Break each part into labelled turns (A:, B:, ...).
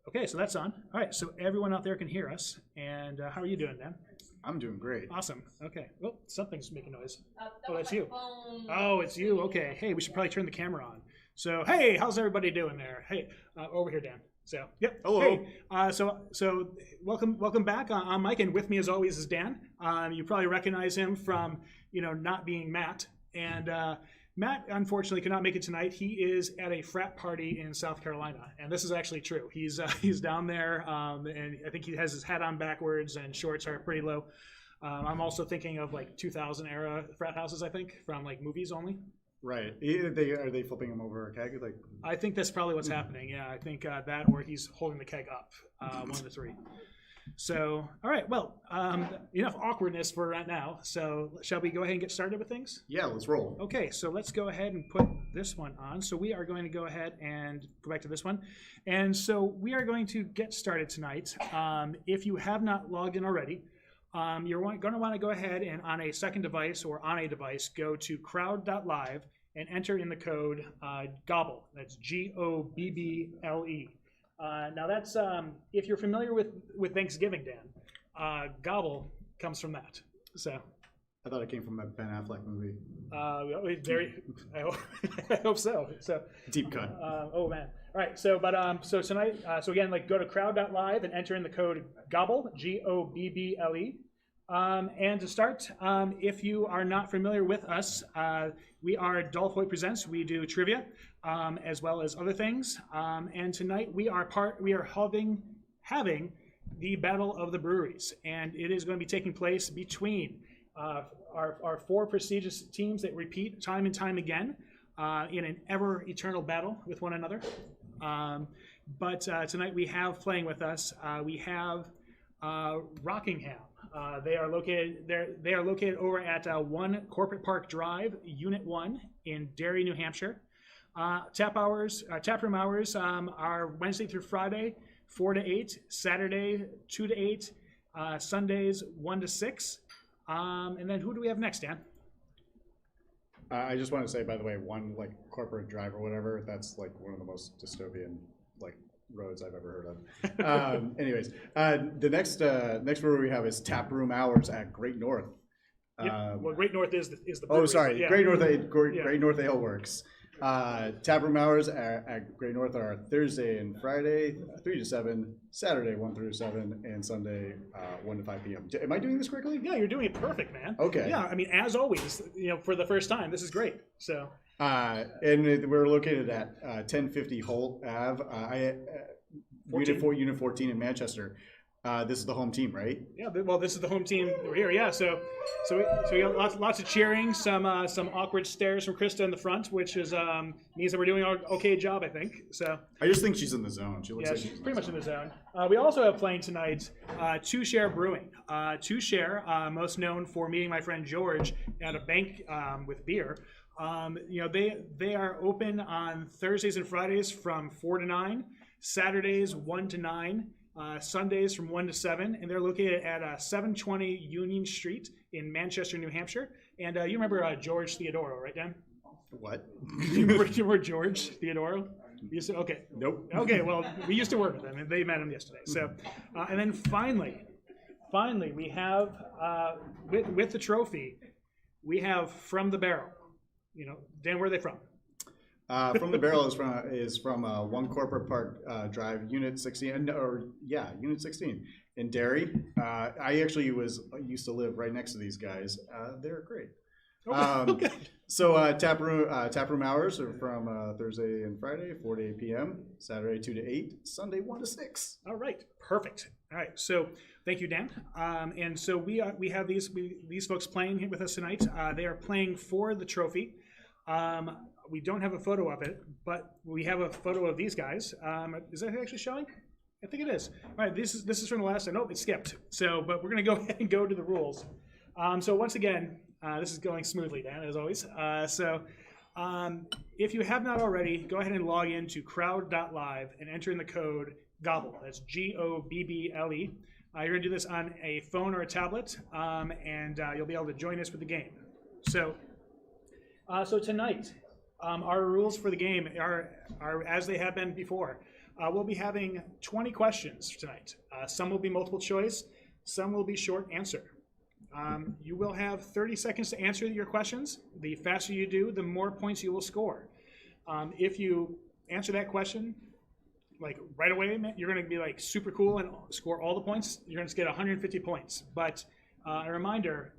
A: Okay, so that's on. All right, so everyone out there can hear us. And how are you doing, Dan?
B: I'm doing great.
A: Awesome. Okay. Well, something's making noise.
C: That
A: Oh,
C: was
A: that's
C: my
A: you.
C: phone.
A: Oh, it's you. Okay. Hey, we should probably turn the camera on. So, hey, how's everybody doing there? Hey, over here, Dan. So, yep.
B: Hello.
A: Hey, so welcome back. I'm Mike, and with me as always is Dan. You probably recognize him from, not being Matt. And Matt, unfortunately, could not make it tonight. He is at a frat party in South Carolina, and this is actually true. He's down there, and I think he has his hat on backwards, and shorts are pretty low. I'm also thinking of like 2000 era frat houses, I think, from like movies only.
B: Right. Are they flipping him over a keg?
A: I think that's probably what's happening. Yeah, I think that, or he's holding the keg up, one of the three. So, all right, well, enough awkwardness for right now. So, shall we go ahead and get started with things?
B: Yeah, let's roll.
A: Okay, so let's go ahead and put this one on. So we are going to go ahead and go back to this one. And so we are going to get started tonight. If you have not logged in already, you're going to want to go ahead and on a second device or on a device, go to crowd.live and enter in the code GOBBLE. That's GOBBLE. Now that's, if you're familiar with Thanksgiving, Dan, gobble comes from that. So
B: I thought it came from that Ben Affleck movie.
A: I hope so. So
B: deep cut.
A: Oh man. All right. So tonight, so again, go to crowd.live and enter in the code GOBBLE, GOBBLE. And to start, if you are not familiar with us, we are Dolph Hoyt Presents. We do trivia as well as other things. And tonight we are having the Battle of the Breweries, and it is going to be taking place between our four prestigious teams that repeat time and time again in an ever eternal battle with one another. But tonight we have playing with us. We have Rockingham. They are located over at 1 Corporate Park Drive, Unit 1 in Derry, New Hampshire. Taproom hours are Wednesday through Friday, 4 to 8, Saturday 2 to 8, Sundays 1 to 6. And then who do we have next, Dan?
B: I just want to say, by the way, 1 Corporate Drive or whatever, that's one of the most dystopian roads I've ever heard of. Anyways, the next brewery we have is Taproom Hours at Great North.
A: Well, Great North is the brewery.
B: Oh, sorry,
A: yeah.
B: Great North Ale Works. Taproom Hours at Great North are Thursday and Friday 3 to 7, Saturday 1 through 7, and Sunday 1 to 5 p.m. Am I doing this correctly?
A: Yeah, you're doing it perfect, man.
B: Okay.
A: Yeah, I mean, as always, for the first time, this is great. So.
B: And we're located at 1050 Holt Ave, Unit 14 in Manchester. This is the home team, right?
A: Yeah, well, this is the home team. We're here, yeah. So we got lots of cheering, some awkward stares from Krista in the front, which is means that we're doing an okay job, I think. So
B: I just think she's in the zone. She looks like
A: she's pretty much in the zone. We also have playing tonight Two Share Brewing. Two Share, most known for meeting my friend George at a bank with beer. They are open on Thursdays and Fridays from 4 to 9, Saturdays 1 to 9. Sundays from 1 to 7, and they're located at 720 Union Street in Manchester, New Hampshire. And you remember George Theodoro, right, Dan?
B: What?
A: you remember George Theodoro? Okay.
B: Nope.
A: Okay, well, we used to work with him, and they met him yesterday. So, and then finally, we have, with the trophy, we have From the Barrel. Dan, where are they from?
B: From the Barrel is from 1 Corporate Park Drive, Unit 16, Unit 16 in Derry. I actually used to live right next to these guys. They're great.
A: Okay.
B: So taproom hours are from Thursday and Friday, 4 to 8 p.m., Saturday 2 to 8, Sunday 1 to 6.
A: All right, perfect. All right, so thank you, Dan. And so we have these folks playing with us tonight. They are playing for the trophy. We don't have a photo of it, but we have a photo of these guys. Is that actually showing? I think it is. All right, this is from the last time. Nope, it skipped. So, but we're going to go ahead and go to the rules. So once again, this is going smoothly, Dan, as always. If you have not already, go ahead and log in to crowd.live and enter in the code GOBBLE. That's GOBBLE. You're going to do this on a phone or a tablet, and you'll be able to join us with the game. So tonight, our rules for the game are as they have been before. we'll be having 20 questions tonight. Some will be multiple choice, some will be short answer. You will have 30 seconds to answer your questions. The faster you do, the more points you will score. If you answer that question like right away, you're going to be like super cool and score all the points. You're going to get 150 points. But a reminder,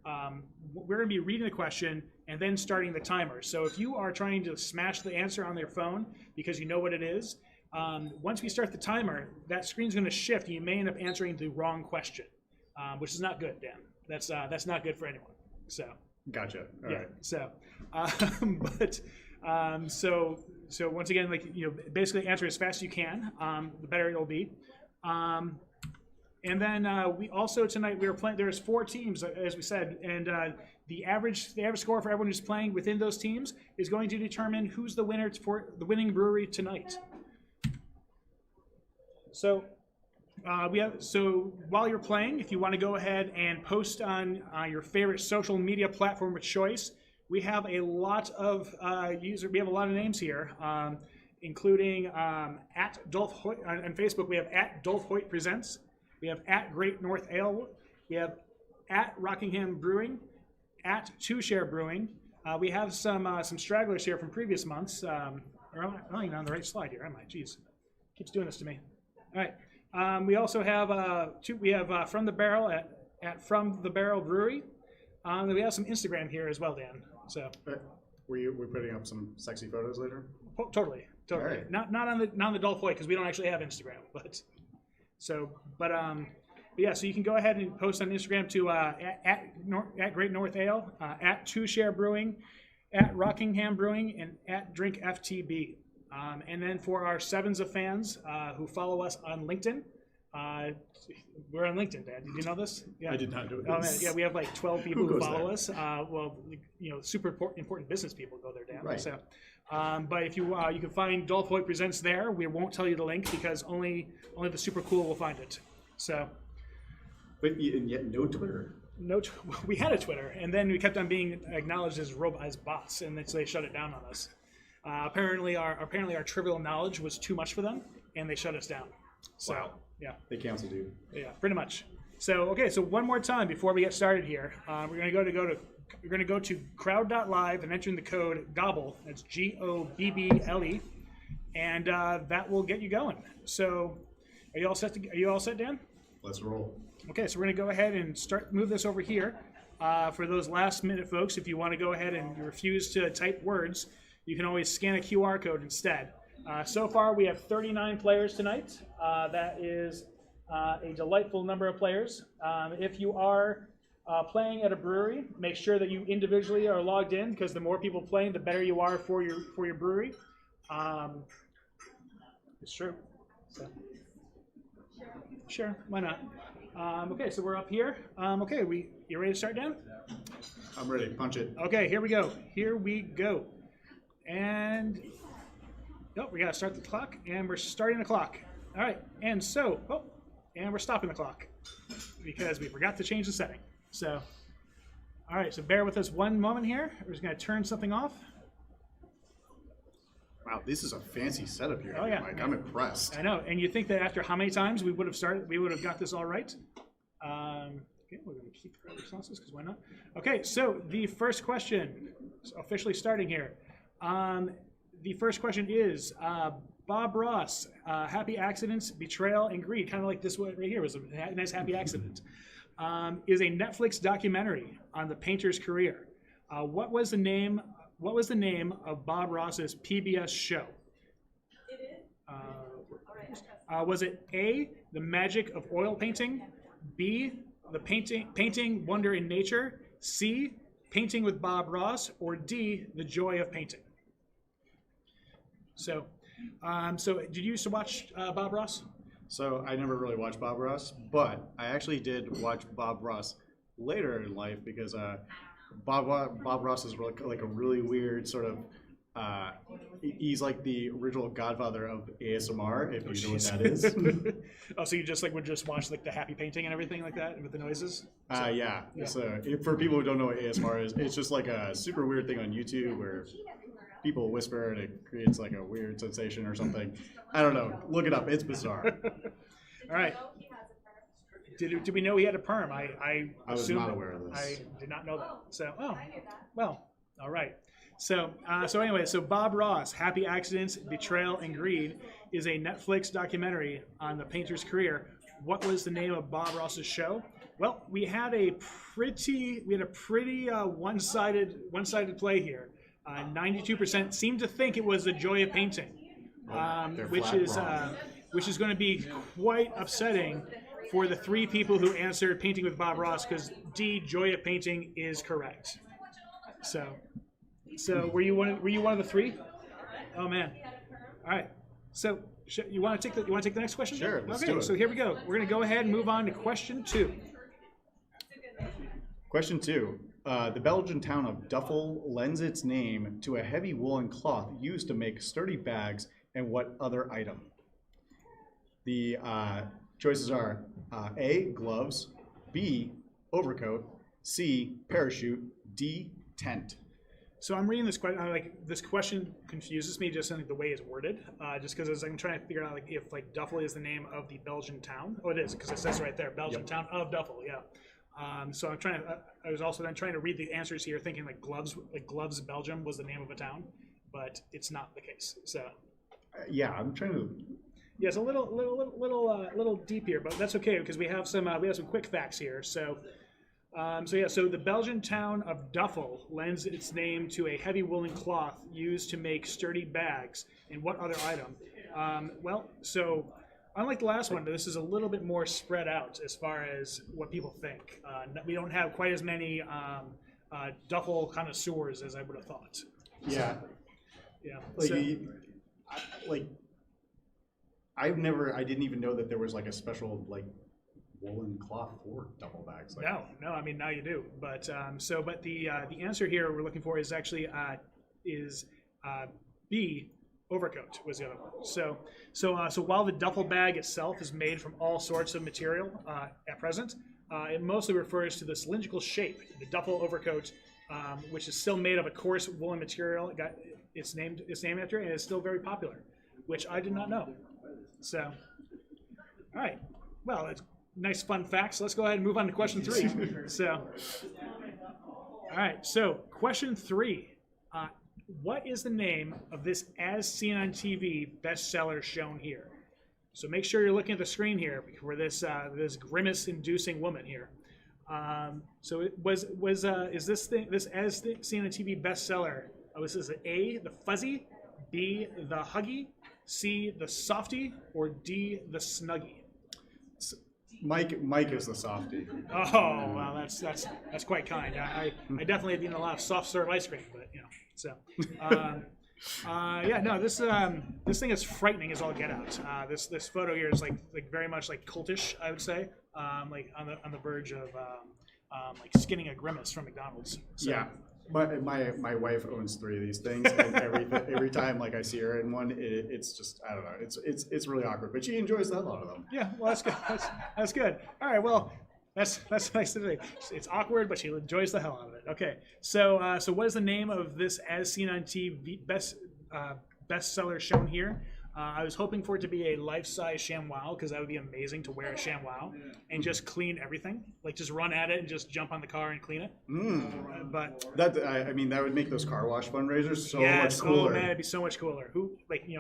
A: we're going to be reading the question and then starting the timer. So if you are trying to smash the answer on your phone because you know what it is, once we start the timer, that screen's going to shift and you may end up answering the wrong question, which is not good, Dan. That's not good for anyone. So
B: Gotcha. All
A: yeah.
B: right.
A: So, so once again, like basically answer as fast as you can. The better it'll be. And then we also tonight we were playing. There's 4 teams, as we said, and the average score for everyone who's playing within those teams is going to determine who's the winner for the winning brewery tonight. So. So while you're playing, if you want to go ahead and post on your favorite social media platform of choice, we have a lot of We have a lot of names here, including at Dolph Hoyt on Facebook. We have at Dolph Hoyt Presents. We have at Great North Ale. We have at Rockingham Brewing. At Two Share Brewing. We have some stragglers here from previous months. I'm not even on the right slide here, am I? Jeez, keeps doing this to me. All right. We also have We have From the Barrel at From the Barrel Brewery. We have some Instagram here as well, Dan. So
B: We're putting up some sexy photos later.
A: Totally.
B: Right.
A: Not on the Dolph Hoyt because we don't actually have Instagram, but yeah. So you can go ahead and post on Instagram to at Great North Ale, at Two Share Brewing, at Rockingham Brewing, and at Drink FTB. And then for our sevens of fans who follow us on LinkedIn, we're on LinkedIn, Dad. Did you know this? Yeah.
B: I did not know this.
A: Oh, man. Yeah, we have like 12 people who follow
B: there?
A: us. Well, super important business people go there, Dan.
B: Right.
A: So, but if you can find Dolph Hoyt Presents there. We won't tell you the link because only the super cool will find it. So.
B: But yet no Twitter.
A: We had a Twitter, and then we kept on being acknowledged as bots, and so they shut it down on us. Apparently our trivial knowledge was too much for them, and they shut us down. So
B: Wow.
A: yeah,
B: They canceled you.
A: yeah, pretty much. So okay, so one more time before we get started here, we're gonna go to crowd.live and enter in the code GOBBLE. That's GOBBLE, and that will get you going. So are you all set? Are you all set, Dan?
B: Let's roll.
A: Okay, so we're going to go ahead and move this over here. For those last minute folks, if you want to go ahead and refuse to type words, you can always scan a QR code instead. So far, we have 39 players tonight. That is a delightful number of players. If you are playing at a brewery, make sure that you individually are logged in, because the more people playing, the better you are for your brewery. It's true. So. Sure, why not? Okay, so we're up here. Okay, you ready to start, Dan?
B: I'm ready. Punch it.
A: Okay, here we go. And we gotta start the clock, and we're starting the clock. All right, and we're stopping the clock because we forgot to change the setting. So, all right, so bear with us one moment here. We're just gonna turn something off.
B: Wow, this is a fancy setup here,
A: Oh, yeah.
B: Mike. I'm impressed.
A: I know, and you think that after how many times we would have got this all right? Okay, we're going to keep the responses because why not? Okay, so the first question, officially starting here. The first question is Bob Ross, Happy Accidents, Betrayal, and Greed. Kind of like this one right here was a nice happy accident. Is a Netflix documentary on the painter's career. What was the name of Bob Ross's PBS show? Was it A, The Magic of Oil Painting, B, The Painting Wonder in Nature, C, Painting with Bob Ross, or D, The Joy of Painting? So did you used to watch Bob Ross?
B: So I never really watched Bob Ross, but I actually did watch Bob Ross later in life because Bob Ross is like a really weird sort of. He's like the original godfather of ASMR, if you know what that is.
A: Oh, so you just would just watch like the happy painting and everything like that with the noises?
B: Yeah. So for people who don't know what ASMR is, it's just like a super weird thing on YouTube where people whisper and it creates like a weird sensation or something. I don't know. Look it up. It's bizarre.
A: All right. Did we know he had a perm? I
B: was not aware of this.
A: I did not know that. So, well, all right. So anyway, so Bob Ross, Happy Accidents, Betrayal, and Greed is a Netflix documentary on the painter's career. What was the name of Bob Ross's show? Well, we had a pretty one-sided play here. 92% seemed to think it was The Joy of Painting, which is going to be quite upsetting for the 3 people who answered Painting with Bob Ross, because D, Joy of Painting, is correct. So were you one of the 3? Oh man! All right. So you want to take the next question?
B: Sure. Let's
A: okay.
B: do it.
A: So here we go. We're going to go ahead and move on to question 2.
B: Question 2. The Belgian town of Duffel lends its name to a heavy woolen cloth used to make sturdy bags, and what other item? The choices are A, gloves, B, overcoat, C, parachute, D, tent.
A: So I'm reading this question. This question confuses me just in the way it's worded. Just because I'm trying to figure out if Duffel is the name of the Belgian town. Oh, it is, because it says right there, Belgian town of Duffel. Yeah. So I'm trying to. I was also then trying to read the answers here, thinking Gloves, Belgium was the name of a town, but it's not the case. So.
B: Yeah, I'm trying to.
A: Yeah, it's a little deep here, but that's okay because we have some quick facts here. So the Belgian town of Duffel lends its name to a heavy woolen cloth used to make sturdy bags. And what other item? Unlike the last one, this is a little bit more spread out as far as what people think. We don't have quite as many Duffel connoisseurs as I would have thought.
B: Yeah.
A: Yeah.
B: I didn't even know that there was a special woolen cloth for duffel bags.
A: No. I mean, now you do. But the answer here we're looking for is actually B, overcoat was the other one. So while the duffel bag itself is made from all sorts of material at present, it mostly refers to the cylindrical shape. The duffel overcoat, which is still made of a coarse woolen material, it's named after it, and it's still very popular, which I did not know. So, all right. Well, it's nice fun facts. Let's go ahead and move on to question 3. All right. So question 3. What is the name of this As Seen on TV bestseller shown here? So make sure you're looking at the screen here for this grimace-inducing woman here. Is this As Seen on TV bestseller? Was this A, the Fuzzy, B, the Huggy, C, the Softy, or D, the Snuggie?
B: Mike is the softy.
A: Oh, well, that's quite kind. I definitely have eaten a lot of soft serve ice cream, but so. This thing is frightening as all get out. This photo here is very much cultish, I would say, on the verge of skinning a grimace from McDonald's. So.
B: Yeah. My wife owns 3 of these things, and every time I see her in one, it's just, I don't know, it's really awkward, but she enjoys the hell out of them.
A: Yeah, well, that's good. That's good. All right, well, that's nice to see. It's awkward, but she enjoys the hell out of it. Okay, so what is the name of this As Seen on TV bestseller shown here? I was hoping for it to be a life-size ShamWow, because that would be amazing to wear a ShamWow and just clean everything, just run at it and just jump on the car and clean it. But
B: that would make those car wash fundraisers so much
A: Oh
B: cooler.
A: man, it'd be so much cooler. Who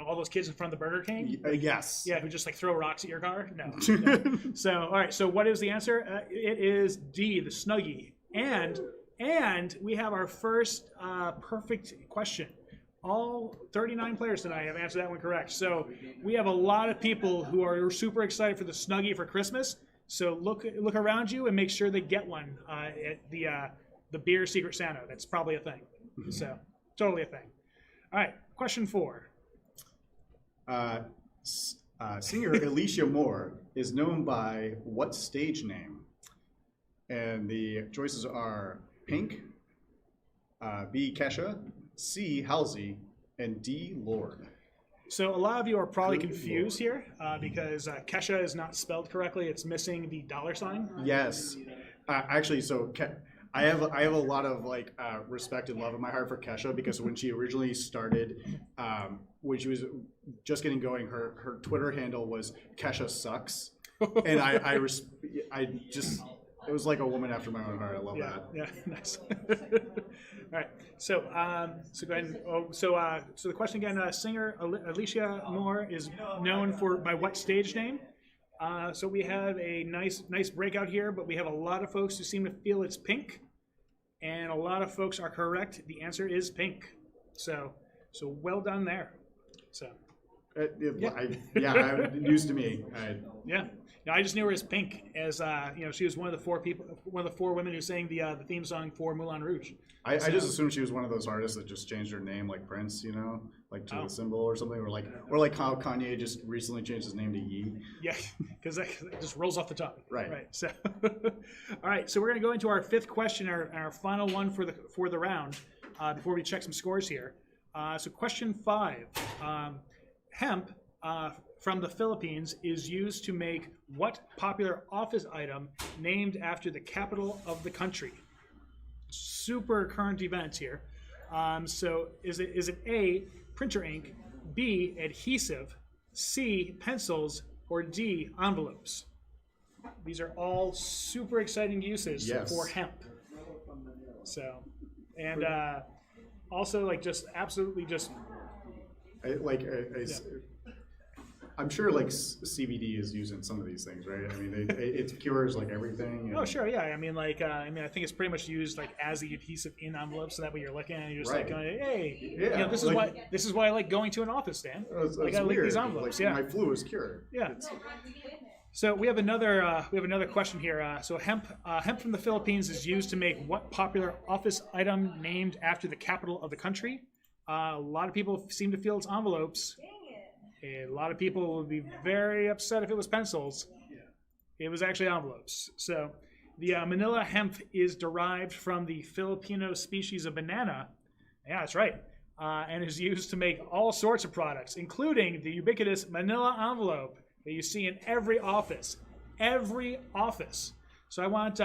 A: all those kids in front of the Burger King?
B: Yes.
A: Yeah, who just throw rocks at your car? No. So all right, so what is the answer? It is D, the Snuggie, and we have our first perfect question. All 39 players tonight have answered that one correct. So we have a lot of people who are super excited for the Snuggie for Christmas. So look around you and make sure they get one at the beer Secret Santa. That's probably a thing. So totally a thing. All right, question 4.
B: Singer Alicia Moore is known by what stage name? And the choices are Pink, B, Kesha, C, Halsey, and D, Lord.
A: So a lot of you are probably confused here because Kesha is not spelled correctly. It's missing the $sign.
B: Yes. Actually, so I have a lot of like respect and love in my heart for Kesha, because when she originally started, when she was just getting going, her Twitter handle was Kesha Sucks, and I just, it was like a woman after my own heart. I love that.
A: Yeah, nice. All right, so go ahead. So the question again: singer Alicia Moore is known by what stage name? So we have a nice breakout here, but we have a lot of folks who seem to feel it's Pink, and a lot of folks are correct. The answer is Pink. So well done there. So
B: news to me.
A: Yeah. No, I just knew her as Pink, as she was one of the four women who sang the theme song for Moulin Rouge.
B: I just assumed she was one of those artists that just changed her name, like Prince, like to the symbol or something, or like how Kanye just recently changed his name to Ye.
A: Yeah, because that just rolls off the tongue.
B: Right.
A: So, all right. So we're going to go into our fifth question, our final one for the round, before we check some scores here. So question 5, hemp from the Philippines is used to make what popular office item named after the capital of the country? Super current events here. So is it A, printer ink, B, adhesive, C, pencils, or D, envelopes? These are all super exciting uses for hemp. So, and also like just absolutely just
B: I'm sure like CBD is used in some of these things, right? I mean, it cures like everything.
A: Oh, sure, yeah. I mean, I think it's pretty much used like as the adhesive in envelopes, so that way you're looking at it, you're just like going, hey, this is why I like going to an office, Dan. Like I like these envelopes.
B: Like, my flu is cured.
A: Yeah. So we have another question here. So hemp from the Philippines is used to make what popular office item named after the capital of the country? A lot of people seem to feel it's envelopes. A lot of people would be very upset if it was pencils. It was actually envelopes. So the Manila hemp is derived from the Filipino species of banana. Yeah, that's right. And is used to make all sorts of products, including the ubiquitous Manila envelope that you see in every office. Every office. So I want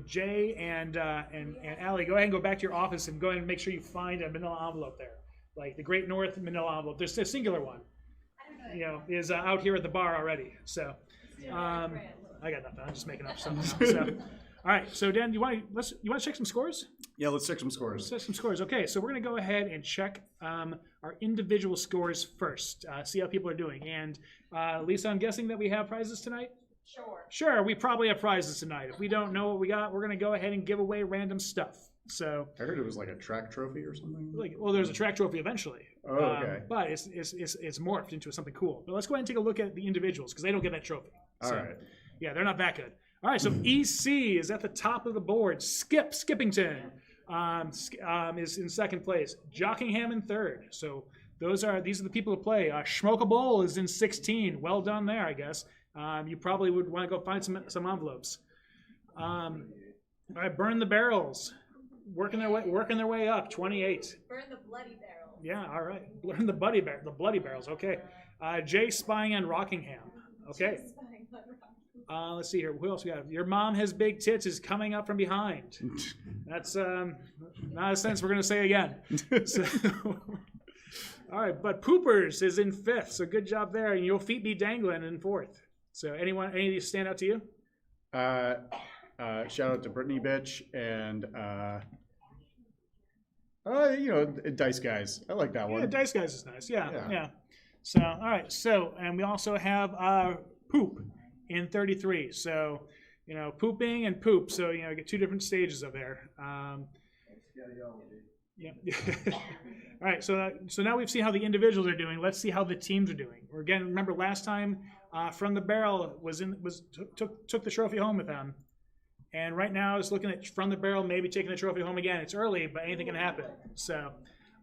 A: Jay and Allie, go ahead and go back to your office and go ahead and make sure you find a Manila envelope there. Like the Great North Manila envelope. There's a singular one. Is out here at the bar already. So, I got nothing. I'm just making up something. So, all right. So, Dan, you want to check some scores?
B: Yeah, let's check some scores.
A: Let's check some scores. Okay. So we're going to go ahead and check our individual scores first. See how people are doing. And Lisa, I'm guessing that we have prizes tonight. Sure. We probably have prizes tonight. If we don't know what we got, we're going to go ahead and give away random stuff. So
B: I heard it was like a track trophy or something.
A: There's a track trophy eventually.
B: Oh, okay.
A: But it's morphed into something cool. But let's go ahead and take a look at the individuals because they don't get that trophy.
B: All right.
A: Yeah, they're not that good. All right, so EC is at the top of the board. Skippington is in second place. Jockingham in third. So these are the people who play. Schmokeable is in 16. Well done there, I guess. You probably would want to go find some envelopes. All right, Burn the Barrels. Working their way up, 28.
C: Burn the bloody barrels.
A: Yeah, all right. Burn the bloody barrels. Okay. Jay spying on Rockingham. Okay. Let's see here. Who else we got? Your Mom Has Big Tits is coming up from behind. That's not a sentence we're going to say again. So, all right, but Poopers is in fifth. So good job there, and Your Feet Be Dangling in fourth. So any of these stand out to you?
B: Shout out to Brittany Bitch and Dice Guys. I like that one.
A: Yeah, Dice Guys is nice. Yeah. So all right. So and we also have Poop in 33. So pooping and poop. So get two different stages of there. Yeah. All right. So now we've seen how the individuals are doing. Let's see how the teams are doing. Again, remember last time From the Barrel took the trophy home with them. And right now, it's looking at From the Barrel, maybe taking the trophy home again. It's early, but anything can happen. So,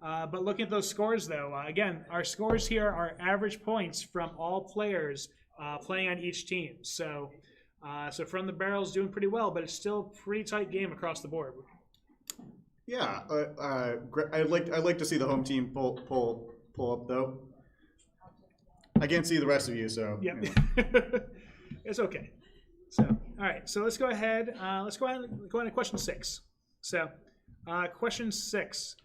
A: but looking at those scores, though, again, our scores here are average points from all players playing on each team. So From the Barrel is doing pretty well, but it's still a pretty tight game across the board.
B: Yeah, I'd like to see the home team pull up though. I can't see the rest of you, so
A: yeah, it's okay. So, all right. So let's go ahead. Let's go ahead to question 6. So, question 6.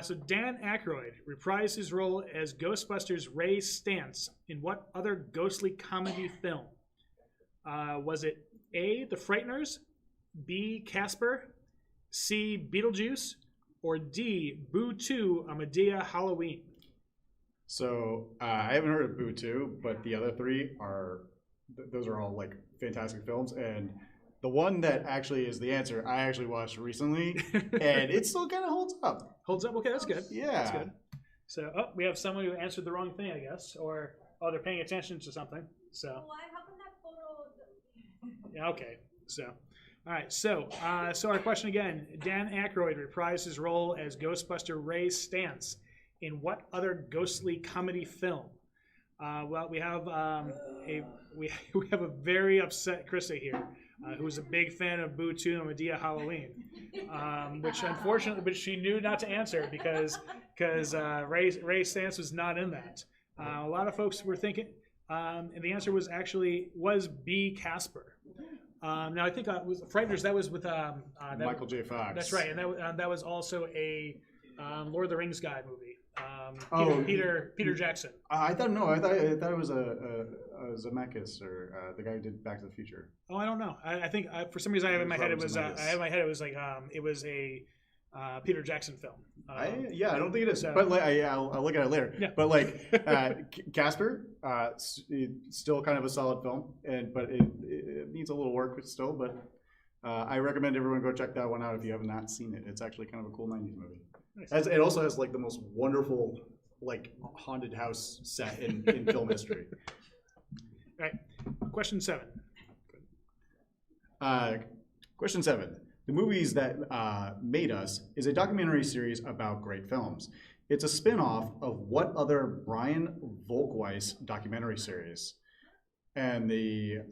A: So Dan Aykroyd reprised his role as Ghostbusters' Ray Stantz in what other ghostly comedy film? Was it A, The Frighteners, B, Casper, C, Beetlejuice, or D, Boo 2, A Medea Halloween?
B: So I haven't heard of Boo 2, but the other three are, those are all like fantastic films. And the one that actually is the answer, I actually watched recently, and it still kind of holds up.
A: Holds up? Okay, that's good.
B: Yeah.
A: That's good. So, we have someone who answered the wrong thing, I guess, or, they're paying attention to something. So.
C: Why? How come that photo?
A: Yeah, okay. So, all right. So, so our question again: Dan Aykroyd reprised his role as Ghostbuster Ray Stantz in what other ghostly comedy film? Well, we have we have a very upset Krista here, who's a big fan of Boo 2 and Medea Halloween, which unfortunately, but she knew not to answer because Ray Stantz was not in that. A lot of folks were thinking, and the answer was B, Casper. Now I think it was Frighteners. That was with
B: Michael J. Fox.
A: That's right, and that was also a Lord of the Rings guy movie. Peter Jackson.
B: I thought it was a Zemeckis or the guy who did Back to the Future.
A: Oh, I don't know. I think for some reason I have in my head it was like it was a Peter Jackson film.
B: I don't think it is.
A: So,
B: but like, I'll look at it later.
A: Yeah.
B: But like Casper, it's still kind of a solid film, but it needs a little work still. But I recommend everyone go check that one out if you have not seen it. It's actually kind of a cool '90s movie. Nice. It also has like the most wonderful like haunted house set in film history.
A: All right. Question 7.
B: Question 7. The Movies That Made Us is a documentary series about great films. It's a spin-off of what other Brian Volkweiss documentary series? And the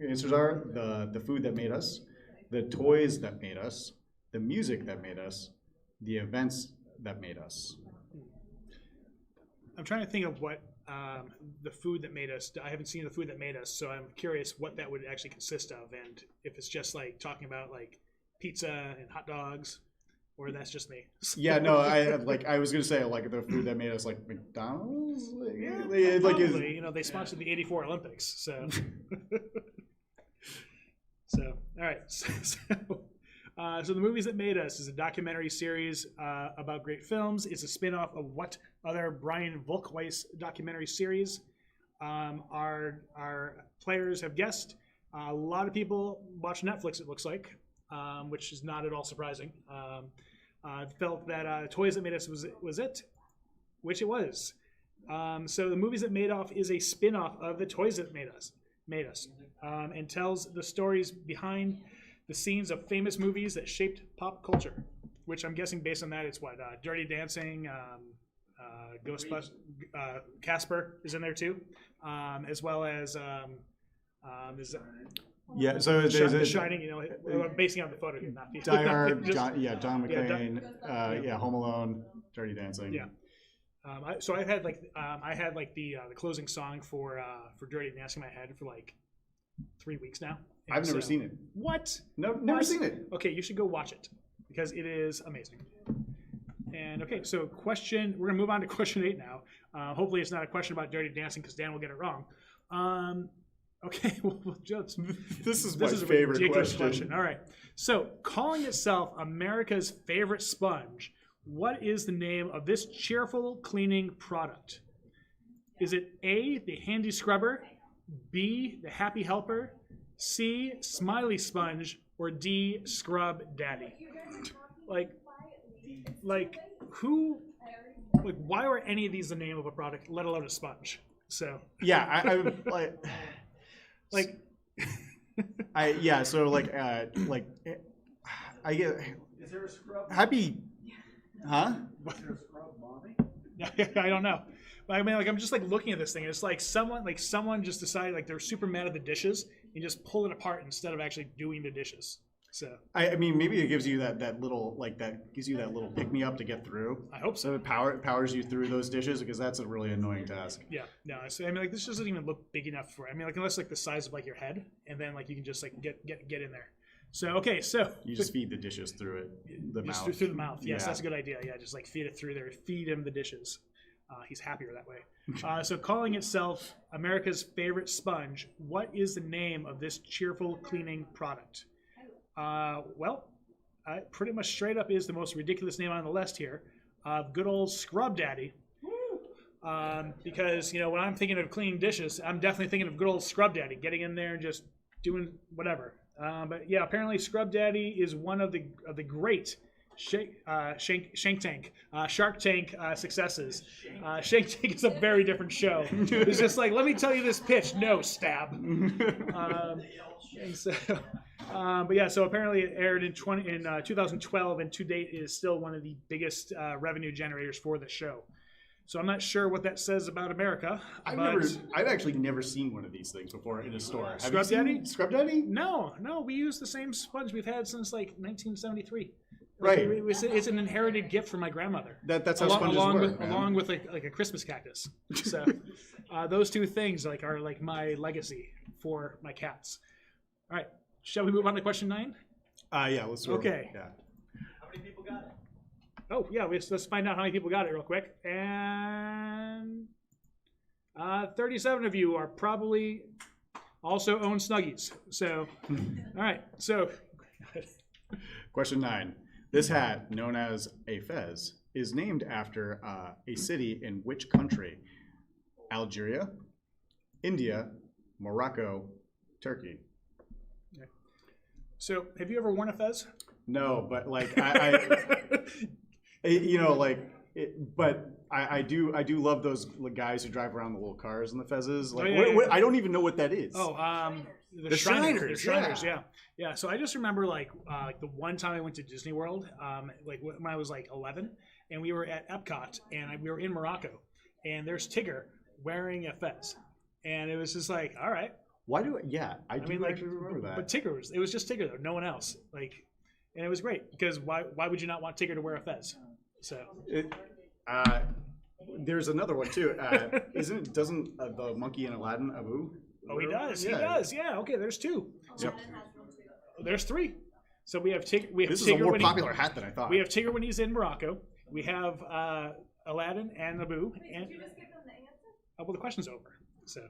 B: answers are the Food That Made Us, The Toys That Made Us, The Music That Made Us, The Events That Made Us.
A: I'm trying to think of what the Food That Made Us. I haven't seen The Food That Made Us, so I'm curious what that would actually consist of, and if it's just like talking about like pizza and hot dogs, or that's just me.
B: Yeah, no, I was gonna say like the Food That Made Us, like McDonald's.
A: Probably, they sponsored the '84 Olympics, so. So all right, so The Movies That Made Us is a documentary series about great films. It's a spin-off of what other Brian Volkweiss documentary series? Our players have guessed. A lot of people watch Netflix, it looks like, which is not at all surprising. Felt that Toys That Made Us was it, which it was. So The Movies That Made Off is a spin-off of the Toys That Made Us, and tells the stories behind the scenes of famous movies that shaped pop culture, which I'm guessing based on that it's what Dirty Dancing, Ghostbusters, Casper is in there too, as well as
B: yeah. So it's
A: Shining, basing on the photo here, not
B: Die Hard, John McClane, Home Alone, Dirty Dancing.
A: Yeah. So I had the closing song for Dirty Dancing in my head for like 3 weeks now.
B: I've never seen it.
A: What?
B: No, never seen it.
A: Okay, you should go watch it because it is amazing. And okay, so we're gonna move on to question 8 now. Hopefully, it's not a question about Dirty Dancing because Dan will get it wrong. Okay, well, jokes.
B: This is my favorite question.
A: All right, so calling itself America's favorite sponge, what is the name of this cheerful cleaning product? Is it A, the Handy Scrubber, B, the Happy Helper, C, Smiley Sponge, or D, Scrub Daddy? Who, why are any of these the name of a product, let alone a sponge? So
B: yeah, I get
A: Is there a scrub?
B: Happy, huh?
A: Is there a scrub mommy? I don't know. I mean, I'm just looking at this thing. It's like someone just decided they're super mad at the dishes and just pull it apart instead of actually doing the dishes. So
B: I mean, maybe it gives you that little pick me up to get through.
A: I hope so.
B: So it powers you through those dishes because that's a really annoying task.
A: Yeah, no. So, I mean, this doesn't even look big enough for. I mean, unless the size of your head, and then you can just get in there. So okay, so
B: You just feed the dishes through it, the
A: just
B: mouth.
A: through the mouth. Yes,
B: Yeah.
A: that's a good idea. Yeah, just like feed it through there. Feed him the dishes. He's happier that way. So calling itself America's favorite sponge, what is the name of this cheerful cleaning product? Pretty much straight up is the most ridiculous name on the list here. Good old Scrub Daddy. Because, you know, when I'm thinking of cleaning dishes, I'm definitely thinking of good old Scrub Daddy, getting in there and just doing whatever. But yeah, apparently Scrub Daddy is one of the great Shark Tank successes. Shark Tank is a very different show. It's just like, let me tell you this pitch. No, stab. And so, but yeah, so apparently it aired in 2012, and to date is still one of the biggest revenue generators for the show. So I'm not sure what that says about America.
B: I've actually never seen one of these things before in a store. Have
A: Scrub
B: you seen
A: Daddy?
B: Scrub Daddy?
A: No, we use the same sponge we've had since like 1973.
B: Right.
A: It's an inherited gift from my grandmother.
B: That's how sponges work, man.
A: Along with like a Christmas cactus. So those two things are like my legacy for my cats. All right, shall we move on to question 9?
B: Yeah, let's do it.
A: Okay.
B: Yeah.
D: How many people got it?
A: Oh yeah, let's find out how many people got it real quick. And 37 of you are probably also own Snuggies. So, all right. So,
B: Question 9. This hat, known as a fez, is named after a city in which country? Algeria, India, Morocco, Turkey.
A: so have you ever worn a fez?
B: No, but like you know, like, but I do love those guys who drive around the little cars in the fezzes. Like, what, I don't even know what that is.
A: Oh, the
B: Shriners,
A: Shriners, yeah. So I just remember like the one time I went to Disney World, like when I was like 11, and we were at Epcot, and we were in Morocco, and there's Tigger wearing a fez, and it was just like, all right.
B: Why do I do
A: like,
B: actually remember that.
A: But Tigger it was just Tigger though, no one else. Like, and it was great because why would you not want Tigger to wear a fez? So.
B: There's another one too. Doesn't the monkey in Aladdin Abu?
A: Oh, he does.
B: Yeah.
A: He does. Yeah. Okay. There's 2.
B: Yep.
A: There's 3. So we have Tigger.
B: This is a more popular hat than I thought.
A: We have Tigger when he's in Morocco. We have Aladdin and Abu. And
C: Did you just give them the answer?
A: well, the question's over. So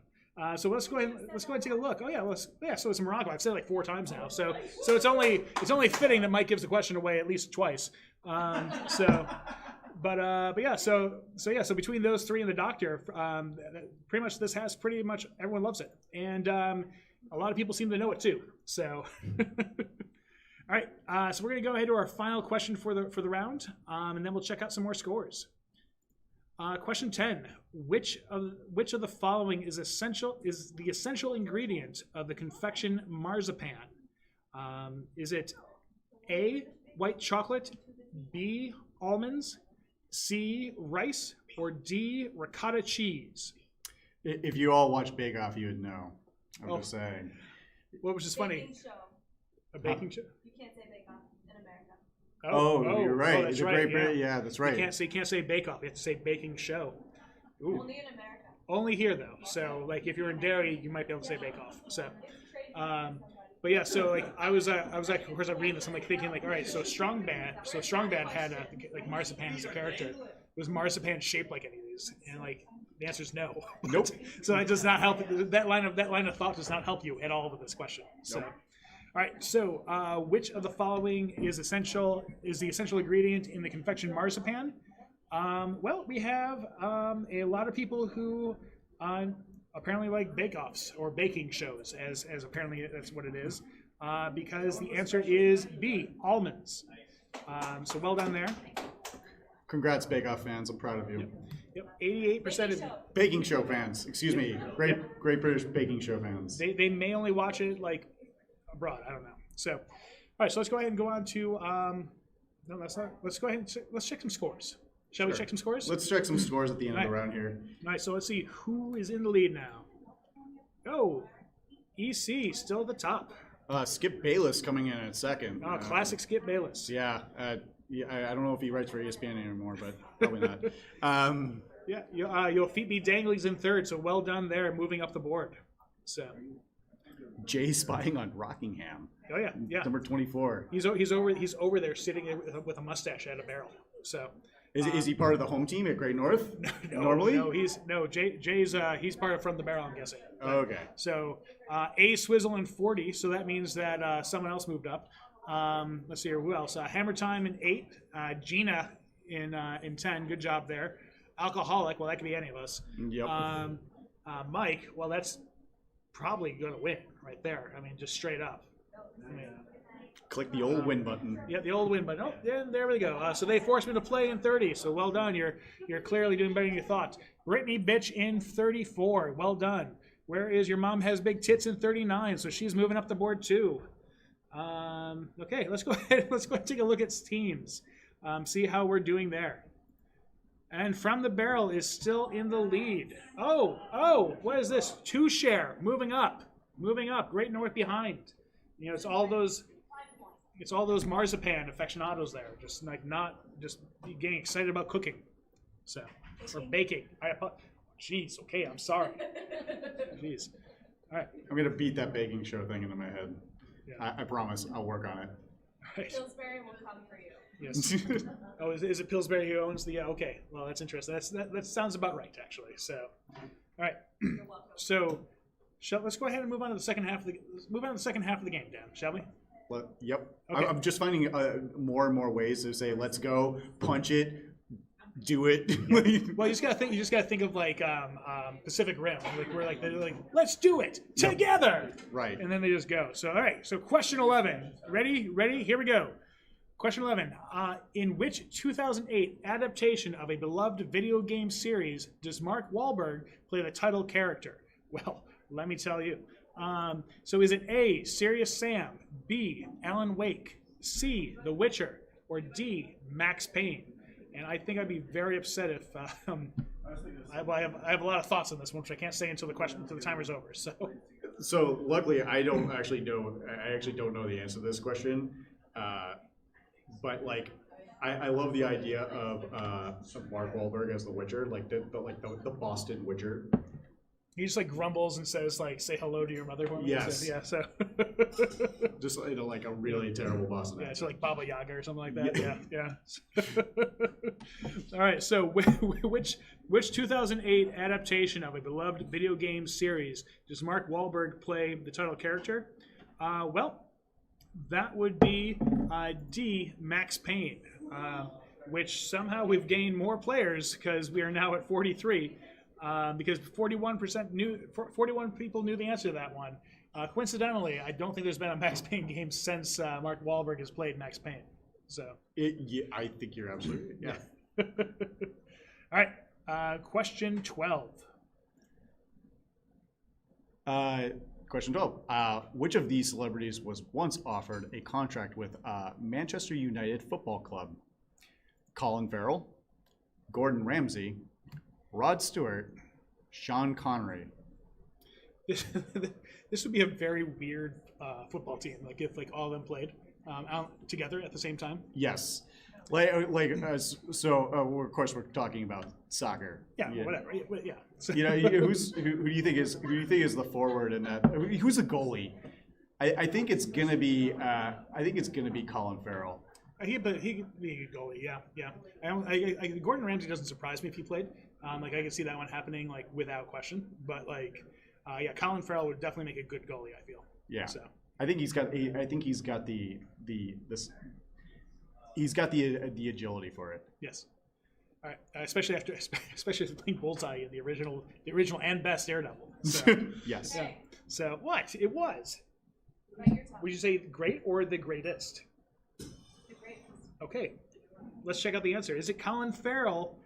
A: let's go ahead and take a look. Oh yeah, so it's Morocco. I've said it like 4 times now. So it's only fitting that Mike gives the question away at least twice. But yeah, so between those 3 and the doctor, pretty much this has pretty much everyone loves it, and a lot of people seem to know it too. So, all right, so we're gonna go ahead to our final question for the round, and then we'll check out some more scores. Question 10: Which of the following is the essential ingredient of the confection marzipan? Is it A, white chocolate, B, almonds, C, rice, or D, ricotta cheese?
B: If you all watch Bake Off, you would know. I'm just saying.
A: What was just funny?
C: Baking show.
A: A baking show.
C: You can't say bake off in America.
B: Oh, you're right.
A: that's
B: It's a
A: right.
B: great yeah, that's right.
A: You can't say bake off. You have to say baking show. Ooh.
C: Only in America.
A: Only here though. So like if you're in Derry, you might be able to say bake off. So, but yeah. So like I was like of course I'm reading this. I'm like thinking like all right. So Strong Bad had like marzipan as a character. Was marzipan shaped like any of these? And like the answer is no.
B: Nope.
A: So that does not help. That line of thought does not help you at all with this question. So.
B: Nope.
A: All right, so which of the following is the essential ingredient in the confection marzipan? Well, we have a lot of people who apparently like bake-offs or baking shows, as apparently that's what it is, because the answer is B, almonds. So well done there.
B: Congrats, Bake Off fans. I'm proud of you.
A: Yep, 88% of
B: Baking show fans. Excuse me. Great British baking show fans.
A: they may only watch it like abroad. I don't know. So, all right. So let's go ahead and go on to no, that's not. Let's go ahead and let's check some scores. Shall we check some scores?
B: Let's check some scores at the end of the
A: Right.
B: round here.
A: All right. So let's see who is in the lead now. Oh, EC still at the top.
B: Skip Bayless coming in at second.
A: Oh, classic Skip Bayless.
B: Yeah. I don't know if he writes for ESPN anymore, but probably not.
A: Yeah. Your feet be danglies in third. So well done there, moving up the board. So.
B: Jay spying on Rockingham.
A: Oh yeah, yeah.
B: Number 24.
A: He's over there sitting with a mustache at a barrel. So
B: Is he part of the home team at Great North? Normally?
A: Jay's he's part of From the Barrel, I'm guessing.
B: Okay.
A: So A Swizzle in 40, so that means that someone else moved up. Let's see here, who else? Hammer Time in 8, Gina in 10. Good job there. Alcoholic, well that could be any of us.
B: Yep.
A: Mike, well that's probably gonna win right there. I mean, just straight up. I mean,
B: Click the old win button.
A: yeah, the old win button. Oh, there we go. So they forced me to play in 30. So well done. You're clearly doing better than you thought. Brittany Bitch in 34. Well done. Where is your mom has big tits in 39? So she's moving up the board too. Okay, let's go ahead. Let's go ahead and take a look at teams. See how we're doing there. And From the Barrel is still in the lead. Oh, what is this? 2 share moving up. Great North behind. You know, it's all those marzipan aficionados there, just like not just getting excited about cooking, so or baking. Jeez, okay, I'm sorry. Jeez, all right.
B: I'm gonna beat that baking show thing into my head.
A: Yeah.
B: I promise. I'll work on it.
A: Right.
C: Pillsbury will come for you.
A: Yes. Oh, is it Pillsbury who owns the? Yeah. Okay. Well, that's interesting. That sounds about right, actually. So, all right.
C: You're welcome.
A: So, let's go ahead and move on to the second half of the game, Dan. Shall we?
B: Yep.
A: Okay.
B: I'm just finding more and more ways to say, let's go, punch it, do it.
A: Well, you just gotta think of like Pacific Rim, like where they're like, let's do it together,
B: Right.
A: and then they just go. So all right, so question 11, ready? Here we go. Question 11: in which 2008 adaptation of a beloved video game series does Mark Wahlberg play the title character? Well, let me tell you. So is it A, Serious Sam, B, Alan Wake, C, The Witcher, or D, Max Payne? And I think I'd be very upset if I have a lot of thoughts on this one, which I can't say until the timer's over.
B: So luckily, I actually don't know the answer to this question. But like, I love the idea of Mark Wahlberg as the Witcher, like the Boston Witcher.
A: He just like grumbles and says like, "Say hello to your mother."
B: Yes.
A: Yeah. So.
B: Just like a really terrible Boston
A: Yeah,
B: accent.
A: so like Baba Yaga or something like that. Yeah. All right. So which 2008 adaptation of a beloved video game series does Mark Wahlberg play the title character? Well, that would be D, Max Payne, which somehow we've gained more players because we are now at 43. Because 41 people knew the answer to that one. Coincidentally, I don't think there's been a Max Payne game since Mark Wahlberg has played Max Payne. So.
B: I think you're absolutely right. Yeah.
A: All right. Question 12.
B: Question 12. Which of these celebrities was once offered a contract with Manchester United Football Club? Colin Farrell, Gordon Ramsay, Rod Stewart, Sean Connery.
A: This would be a very weird football team, like if like all of them played out together at the same time.
B: Yes. So of course we're talking about soccer.
A: Yeah, whatever. Yeah. So,
B: You know, who do you think is the forward in that? Who's the goalie? I think it's gonna be Colin Farrell.
A: he could be a good goalie. Yeah. Gordon Ramsay doesn't surprise me if he played. Like I could see that one happening like without question. But like, Colin Farrell would definitely make a good goalie. I feel.
B: Yeah.
A: So.
B: I think he's got the agility for it.
A: Yes. All right. Especially after playing Bullseye in the original and best Daredevil. So,
B: Yes.
A: yeah. So what? It was.
C: Right, you're talking.
A: Would you say great or the greatest?
C: The greatest.
A: Okay. Let's check out the answer. Is it Colin Farrell,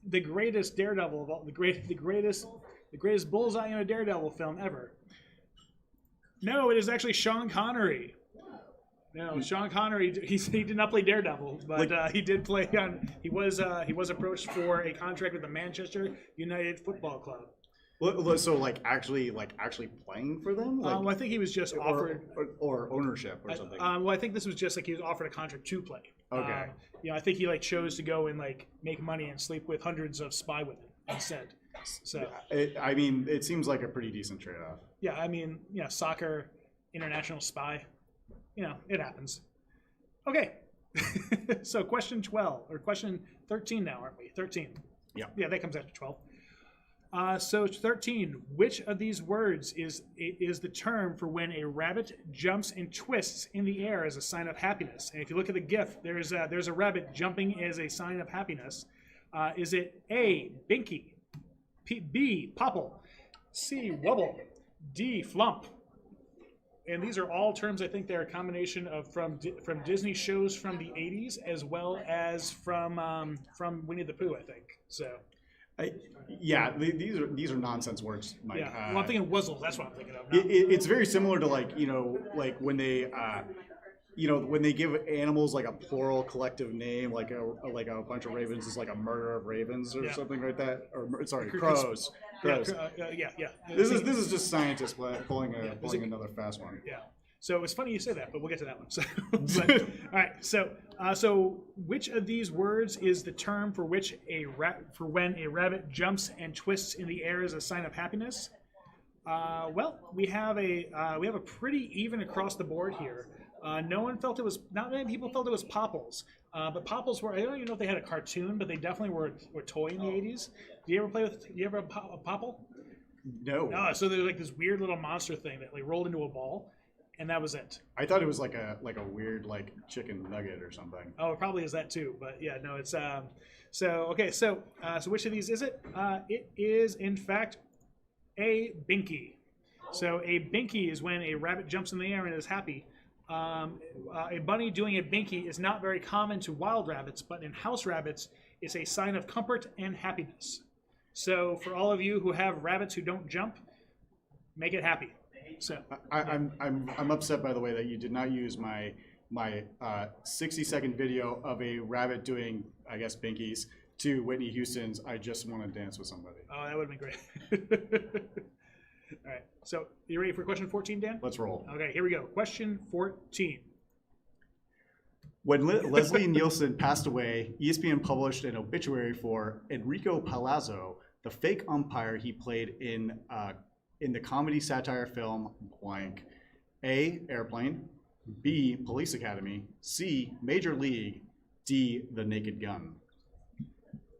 A: the greatest Daredevil of all, the greatest Bullseye in a Daredevil film ever? No, it is actually Sean Connery. No, Sean Connery. He did not play Daredevil, but he did play on. He was approached for a contract with the Manchester United Football Club.
B: So actually playing for them?
A: Well, I think he was just offered,
B: or ownership or something.
A: well, I think this was just like he was offered a contract to play.
B: Okay.
A: I think he like chose to go and like make money and sleep with hundreds of spy women instead. else. So
B: I mean, it seems like a pretty decent trade-off.
A: yeah, I mean, yeah, soccer, international spy, it happens. Okay. So question 12 or question 13 now, aren't we? 13.
B: Yeah.
A: Yeah, that comes after 12. So 13. Which of these words is the term for when a rabbit jumps and twists in the air as a sign of happiness? And if you look at the GIF, there's a rabbit jumping as a sign of happiness. Is it A, binky, B, popple, C, wubble, D, flump? And these are all terms I think they're a combination of from Disney shows from the 80s as well as from Winnie the Pooh, I think. So.
B: These are nonsense words, Mike.
A: Yeah, well, I'm thinking wuzzles. That's what I'm thinking of.
B: It's very similar to like when they when they give animals like a plural collective name, like a bunch of ravens is like a murder of ravens or something like that. Or sorry, crows.
A: Yeah.
B: This is just scientists pulling another fast one.
A: Yeah. So it's funny you say that, but we'll get to that one. So, all right. So which of these words is the term for which when a rabbit jumps and twists in the air as a sign of happiness? Well, we have a pretty even across the board here. Not many people felt it was popples. But popples were, I don't even know if they had a cartoon, but they definitely were a toy in the 80s. Do you ever have a popple?
B: No.
A: So they're like this weird little monster thing that like rolled into a ball, and that was it.
B: I thought it was like a weird like chicken nugget or something.
A: Oh, it probably is that too, but yeah, no, it's so which of these is it? It is in fact a binky. So a binky is when a rabbit jumps in the air and is happy. A bunny doing a binky is not very common to wild rabbits, but in house rabbits, it's a sign of comfort and happiness. So for all of you who have rabbits who don't jump, make it happy. So
B: I'm upset, by the way, that you did not use my 60-second video of a rabbit doing, I guess, binkies to Whitney Houston's "I Just Want to Dance with Somebody."
A: Oh, that would have been great. All right. So you ready for question 14, Dan?
B: Let's roll.
A: Okay, here we go. Question 14.
B: When Leslie Nielsen passed away, ESPN published an obituary for Enrico Palazzo, the fake umpire he played in the comedy satire film blank. A, Airplane. B, Police Academy. C, Major League. D, The Naked Gun.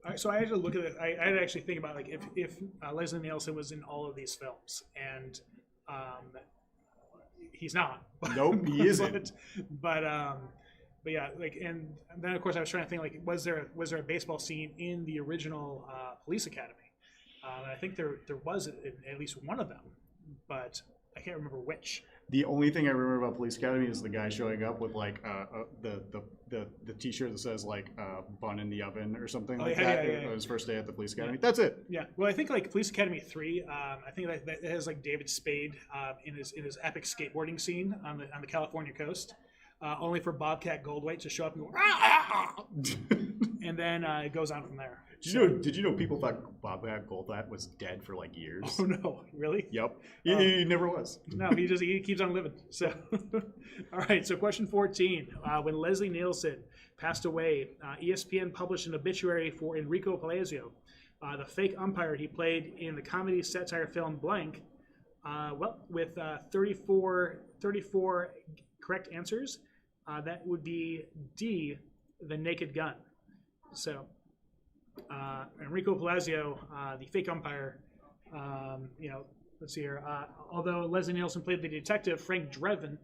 A: All right, so I had to look at it. I had to actually think about like if Leslie Nielsen was in all of these films, and he's not.
B: Nope, he isn't.
A: But yeah, like, and then of course I was trying to think like, was there a baseball scene in the original Police Academy? I think there was at least one of them, but I can't remember which.
B: The only thing I remember about Police Academy is the guy showing up with like the T-shirt that says like "bun in the oven" or something that.
A: Yeah.
B: His first day at the Police Academy. That's it.
A: Yeah. Well, I think like Police Academy 3. I think that has like David Spade in his epic skateboarding scene on the California coast, only for Bobcat Goldthwait to show up and go, "Ah!" and then it goes on from there.
B: Did you know people thought Bobcat Goldthwait was dead for like years?
A: Oh no, really?
B: Yep. He never was.
A: No, he keeps on living. So, all right. So, question 14. When Leslie Nielsen passed away, ESPN published an obituary for Enrico Palazzo, the fake umpire he played in the comedy satire film blank. With 34 correct answers, that would be D, The Naked Gun. So. Enrico Palazzo, the fake umpire, let's see here. Although Leslie Nielsen played the detective Frank Drebin,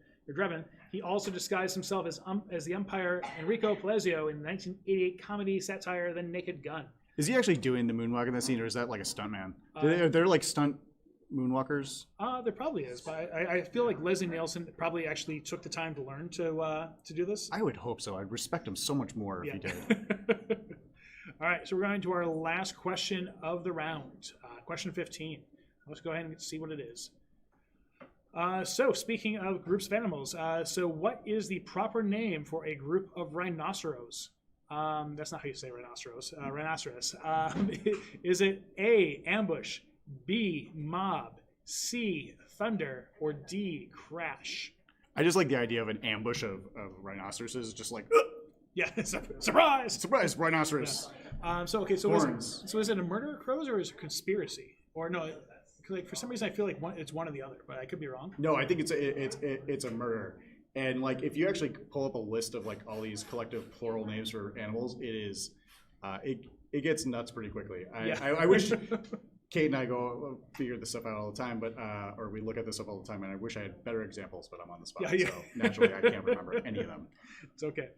A: he also disguised himself as the umpire Enrico Palazzo in the 1988 comedy satire The Naked Gun.
B: Is he actually doing the moonwalk in that scene, or is that like a stuntman? They're like stunt moonwalkers?
A: There probably is, but I feel like Leslie Nielsen probably actually took the time to learn to do this.
B: I would hope so. I'd respect him so much more if he did.
A: All right, so we're going to our last question of the round, question 15. Let's go ahead and see what it is. So speaking of groups of animals, so what is the proper name for a group of rhinoceros? That's not how you say rhinoceros. Rhinoceros. Is it A, ambush, B, mob, C, thunder, or D, crash?
B: I just like the idea of an ambush of rhinoceroses, just like...
A: Yeah, surprise!
B: Surprise, rhinoceros.
A: Yeah. So
B: Horns.
A: is it a murder of crows or is it a conspiracy? Or no, like for some reason I feel like it's one or the other, but I could be wrong.
B: No, I think it's a murder. And like if you actually pull up a list of like all these collective plural names for animals, it is it gets nuts pretty quickly. I wish Kate and I go figure this stuff out all the time, but or we look at this stuff all the time, and I wish I had better examples, but I'm on the spot, so naturally I can't remember any of them.
A: It's okay.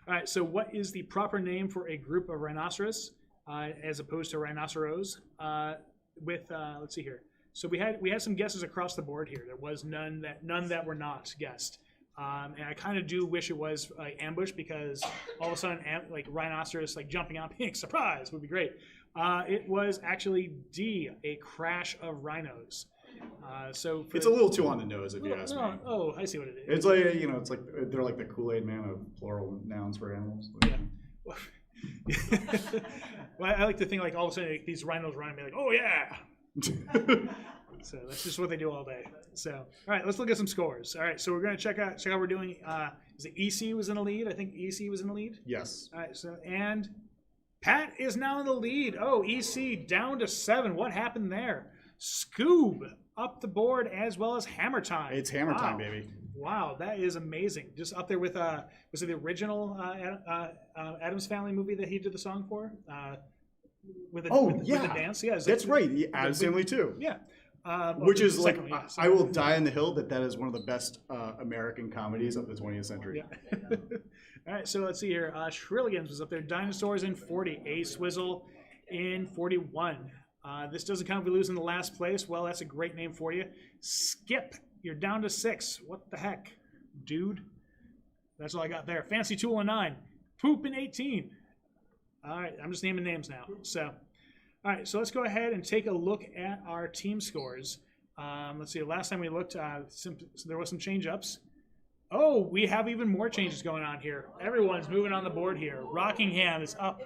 A: All right. So, what is the proper name for a group of rhinoceros as opposed to rhinoceros? Let's see here. So we had some guesses across the board here. There was none that were not guessed. And I kind of do wish it was ambush because all of a sudden, like rhinoceros, like jumping out, being surprised would be great. It was actually D, a crash of rhinos. So
B: It's a little too on the nose, if you ask me.
A: Oh, I see what it is.
B: It's like it's like they're like the Kool-Aid Man of plural nouns for animals.
A: Yeah. Well, I like to think like all of a sudden like, these rhinos run and be like, oh yeah. So that's just what they do all day. So, all right, let's look at some scores. All right, so we're going to check out what we're doing. Is it EC was in the lead? I think EC was in the lead.
B: Yes.
A: All right, and Pat is now in the lead. Oh, EC down to 7. What happened there? Scoob up the board as well as Hammer Time.
B: It's Hammer Time, baby.
A: Wow, that is amazing. Just up there with was it the original Addams Family movie that he did the song for? With the dance, yeah.
B: That's right. The Addams Family too.
A: Yeah.
B: Which is like, I will die on the hill that is one of the best American comedies of the 20th century.
A: Yeah. All right, so let's see here. Shrilligans was up there. Dinosaurs in 40. A Swizzle in 41. This doesn't count if we lose in the last place. Well, that's a great name for you. Skip, you're down to 6. What the heck, dude? That's all I got there. Fancy Tool in 9. Poop in 18. All right, I'm just naming names now. So. All right, so let's go ahead and take a look at our team scores. Let's see, last time we looked, there was some change-ups. Oh, we have even more changes going on here. Everyone's moving on the board here. Rockingham is up.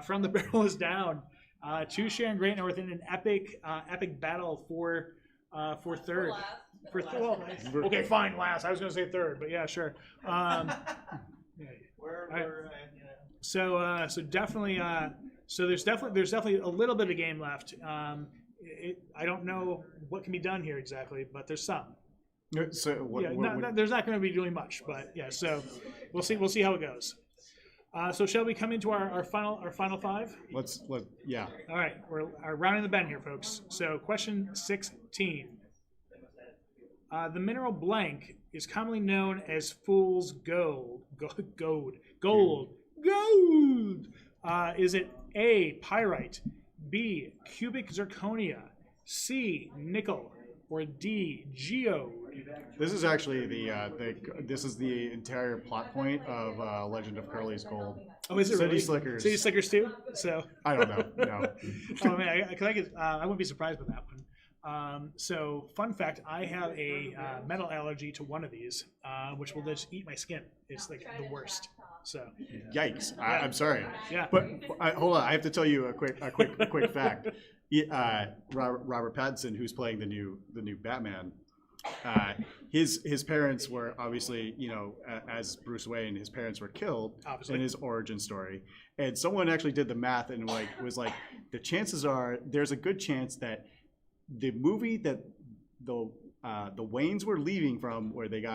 A: From the Barrel is down. Two Sharon Great North in an epic battle for third. Okay, fine, last. I was going to say third, but yeah, sure. So definitely... So there's definitely a little bit of game left. I don't know what can be done here exactly, but there's some.
B: So
A: there's not going to be doing much, but yeah. So we'll see how it goes. So shall we come into our final 5?
B: Yeah.
A: All right, we're rounding the bend here, folks. So question 16. The mineral blank is commonly known as fool's gold. Gold. Is it A, pyrite, B, cubic zirconia, C, nickel, or D, geode?
B: This is actually this is the entire plot point of Legend of Curly's Gold.
A: Oh, is it
B: City
A: really?
B: Slickers.
A: City Slickers too? So
B: I don't know. No.
A: Oh man, I wouldn't be surprised with that one. So fun fact, I have a metal allergy to one of these, which will just eat my skin. It's like the worst. So
B: yikes! I'm sorry.
A: Yeah.
B: But hold on, I have to tell you a quick fact. Robert Pattinson, who's playing the new Batman, his parents were obviously, as Bruce Wayne, his parents were killed in his origin story, and someone actually did the math and was like, the chances are there's a good chance that the movie that the Waynes were leaving from, where they